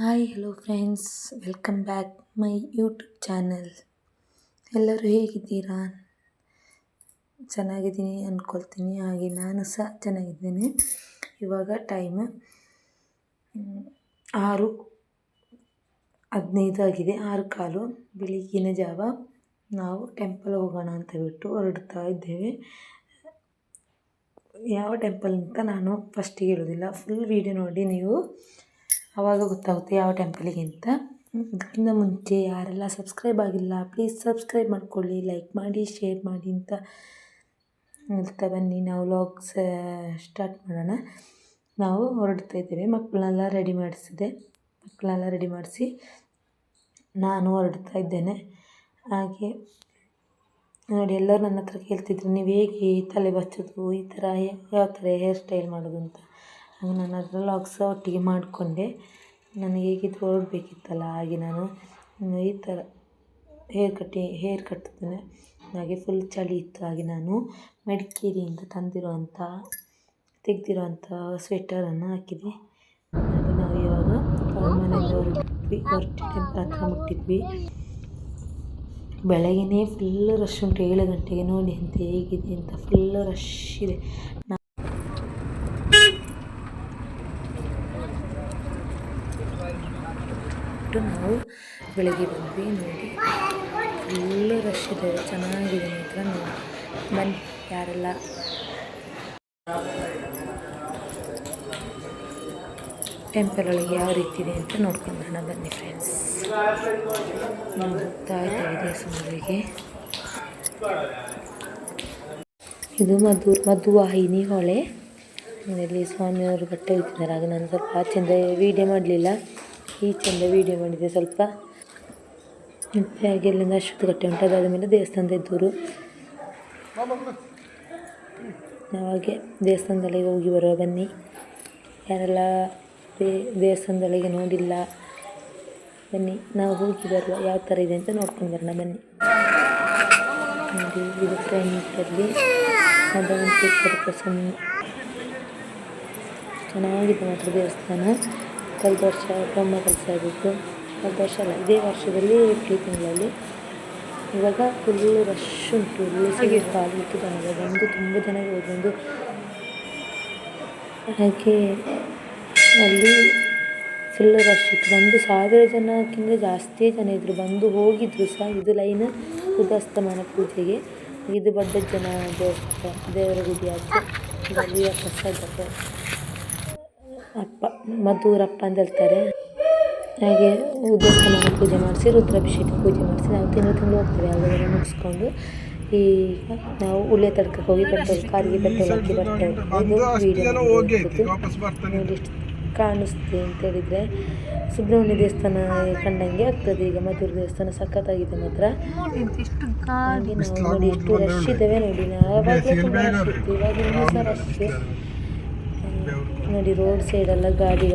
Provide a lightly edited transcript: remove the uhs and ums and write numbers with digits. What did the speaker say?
Hi hello friends, welcome back my YouTube channel. ಎಲ್ಲರೂ ಹೇಗಿದ್ದೀರಾ? ಚೆನ್ನಾಗಿದ್ದೀನಿ ಅಂದ್ಕೊಳ್ತೀನಿ. ಹಾಗೆ ನಾನು ಸಹ ಚೆನ್ನಾಗಿದ್ದೀನಿ. ಇವಾಗ ಟೈಮು 6:15 ಆಗಿದೆ, 6:15 ಬೆಳಗ್ಗಿನ ಜಾವ. ನಾವು ಟೆಂಪಲ್ ಹೋಗೋಣ ಅಂತ ಬಿಟ್ಟು ಹೊರಡ್ತಾ ಇದ್ದೇವೆ. ಯಾವ ಟೆಂಪಲ್ ಅಂತ ನಾನು ಫಸ್ಟಿಗೆ ಹೇಳೋದಿಲ್ಲ, ಫುಲ್ ವೀಡಿಯೋ ನೋಡಿ ನೀವು, ಆವಾಗ ಗೊತ್ತಾಗುತ್ತೆ ಯಾವ ಟೆಂಪಲಿಗೆ ಅಂತ. ಅದಕ್ಕಿಂತ ಮುಂಚೆ ಯಾರೆಲ್ಲ ಸಬ್ಸ್ಕ್ರೈಬ್ ಆಗಿಲ್ಲ ಪ್ಲೀಸ್ ಸಬ್ಸ್ಕ್ರೈಬ್ ಮಾಡ್ಕೊಳ್ಳಿ, ಲೈಕ್ ಮಾಡಿ, ಶೇರ್ ಮಾಡಿ ಅಂತ ಹೇಳ್ತಾ ಬನ್ನಿ. ನಾವು ವ್ಲಾಗ್ಸ್ ಸ್ಟಾರ್ಟ್ ಮಾಡೋಣ. ನಾವು ಹೊರಡ್ತಾ ಇದ್ದೇವೆ. ಮಕ್ಕಳನ್ನೆಲ್ಲ ರೆಡಿ ಮಾಡಿಸಿ ನಾನು ಹೊರಡ್ತಾ ಇದ್ದೇನೆ. ಹಾಗೆ ನೋಡಿ, ಎಲ್ಲರೂ ನನ್ನ ಹತ್ರ ಕೇಳ್ತಿದ್ರು, ನೀವು ಹೇಗೆ ತಲೆ ಬಚ್ಚೋದು, ಈ ಥರ ಯಾವ ಥರ ಹೇರ್ ಸ್ಟೈಲ್ ಮಾಡೋದು ಅಂತ. ಹಾಗೆ ನಾನು ಅದರ ವ್ಲಾಗ್ಸ್ ಒಟ್ಟಿಗೆ ಮಾಡಿಕೊಂಡೆ. ನನಗೆ ಹೇಗಿದ್ರು ಹೊರಡಬೇಕಿತ್ತಲ್ಲ, ಹಾಗೆ ನಾನು ಈ ಥರ ಹೇರ್ ಕಟ್ಟಿದ್ದೇನೆ. ಹಾಗೆ ಫುಲ್ ಚಳಿ ಇತ್ತು. ಹಾಗೆ ನಾನು ಮಡಿಕೇರಿಯಿಂದ ತೆಗೆದಿರುವಂಥ ಸ್ವೆಟರನ್ನು ಹಾಕಿದೆ. ಹಾಗೆ ನಾವು ಇವಾಗ ಮನೆಯಿಂದ ಹೊರಟು ಟೆಂಪಲ್ ಹತ್ರ ಮುಟ್ಟಿದ್ವಿ. ಬೆಳಗ್ಗೆನೇ ಫುಲ್ ರಶ್ ಉಂಟು. 7 ಗಂಟೆಗೆ ನೋಡಿ ಅಂತ ಹೇಗಿದೆ ಅಂತ, ಫುಲ್ ರಶ್ ಇದೆ. ನಾವು ಬೆಳಗ್ಗೆ ಬಂದ್ವಿ. ನೋಡಿ ಫುಲ್ ರಶ್ ಇದೆ, ಚೆನ್ನಾಗಿದೆ ಮಾತ್ರ. ನೋಡಿ ಬನ್ನಿ, ಯಾರೆಲ್ಲ ಟೆಂಪಲ್ ಒಳಗೆ ಯಾವ ರೀತಿ ಇದೆ ಅಂತ ನೋಡ್ಕೊಂಡು ಬರೋಣ. ಬನ್ನಿ ಫ್ರೆಂಡ್ಸ್, ನಾವು ಹೋಗ್ತಾ ಇದ್ದೇವೆ ದೇವಸ್ಥಾನಗಳಿಗೆ. ಇದು ಮಧುವಾಹಿನಿ ಹೊಳೆ. ಇಲ್ಲಿ ಸ್ವಾಮಿಯವರು ಬಟ್ಟೆ ಇಟ್ಟಿದ್ದಾರೆ. ಹಾಗೆ ನಾನು ಸ್ವಲ್ಪ ಆಚೆಯಿಂದ ವೀಡಿಯೋ ಮಾಡಲಿಲ್ಲ, ಈಚೆಯಿಂದ ವೀಡಿಯೋ ಮಾಡಿದೆ ಸ್ವಲ್ಪ. ಮತ್ತು ಹಾಗೆ ಅಲ್ಲಿಂದ ಅಶ್ವತ್ಥಕಟ್ಟೆ ಉಂಟು, ಅದಾದ ಮೇಲೆ ದೇವಸ್ಥಾನದ ಎದುರು. ನಾವಾಗೆ ದೇವಸ್ಥಾನದೊಳಗೆ ಹೋಗಿ ಬರುವ. ಬನ್ನಿ, ಯಾರೆಲ್ಲ ದೇವಸ್ಥಾನದೊಳಗೆ ನೋಡಿಲ್ಲ ಬನ್ನಿ, ನಾವು ಹೋಗಿ ಬರುವ, ಯಾವ ಥರ ಇದೆ ಅಂತ ನೋಡ್ಕೊಂಡು ಬರೋಣ. ಬನ್ನಿ ನೋಡಿ, ಇದು ಫ್ರಂಟಲ್ಲಿ ಭಗವಂತೇಶ್ವರ ಪ್ರಸನ್ನ. ಚೆನ್ನಾಗಿದೆ ಮಾತ್ರ ದೇವಸ್ಥಾನ. ಕಳೆದ ವರ್ಷ ಬ್ರಹ್ಮ ಕಲಶ ಆಗಿತ್ತು. ಕಳೆದ ವರ್ಷ ಅಲ್ಲ, ಇದೇ ವರ್ಷದಲ್ಲಿ ಏಪ್ರಿಲ್ ತಿಂಗಳಲ್ಲಿ. ಇವಾಗ ಫುಲ್ಲು ರಶ್ ಉಂಟು. ಇಲ್ಲಿ ಕಾಲು ಇಟ್ಟು ಬಂದು ತುಂಬ ಜನ ಹೋದೊಂದು. ಹಾಗೆ ಅಲ್ಲಿ ಫುಲ್ಲು ರಶ್ ಇತ್ತು. 1,000 ಜನಕ್ಕಿಂತ ಜಾಸ್ತಿ ಜನ ಇದ್ದರು, ಬಂದು ಹೋಗಿದ್ರು ಸಹ. ಇದು ಲೈನ್ ಉದಸ್ತಮಾನ ಪೂಜೆಗೆ. ಇದು ಬಡ್ಡಜ್ಜನ ದೇವರ ಗುಡಿ ಆಯಿತು. ಇದರಲ್ಲಿ ಪ್ರಸಾದ ಮಧುರಪ್ಪ ಅಂತ ಹೇಳ್ತಾರೆ. ಹಾಗೆ ಉದಸ್ತಮಾನ ಪೂಜೆ ಮಾಡಿಸಿ, ರುದ್ರಾಭಿಷೇಕ ಪೂಜೆ ಮಾಡಿಸಿ ನಾವು ತಿಂಗಳು ಹೋಗ್ತೇವೆ. ಯಾವುದಾದ್ರು ಮುಗಿಸ್ಕೊಂಡು ಈಗ ನಾವು ಉಳ್ಳೆ ತಡ್ಕಕ್ಕೆ ಹೋಗಿ ಕಾರಿಗೆ ಪೆಟ್ರೋಲ್ ಹಾಕಿ ಬರ್ತೇವೆ. ನೋಡಿ ಎಷ್ಟು ಕಾಣಿಸ್ತೆ ಅಂತ ಹೇಳಿದರೆ, ಸುಬ್ರಹ್ಮಣ್ಯ ದೇವಸ್ಥಾನ ಕಂಡಂಗೆ ಆಗ್ತದೆ. ಈಗ ಮಧುರ ದೇವಸ್ಥಾನ ಸಖತ್ತಾಗಿದೆ ಮಾತ್ರ. ಹಾಗೆ ನಾವು ನೋಡಿ ಎಷ್ಟು ರಶ್ ಇದ್ದೇವೆ ನೋಡಿ. ಆವಾಗಲೇ ತುಂಬ ರಶ್ ಇತ್ತು, ಇವಾಗ ಇನ್ನೂ ಸಹ ರಶ್. ನೋಡಿ ರೋಡ್ ಸೈಡೆಲ್ಲ ಗಾಡಿಗಳು.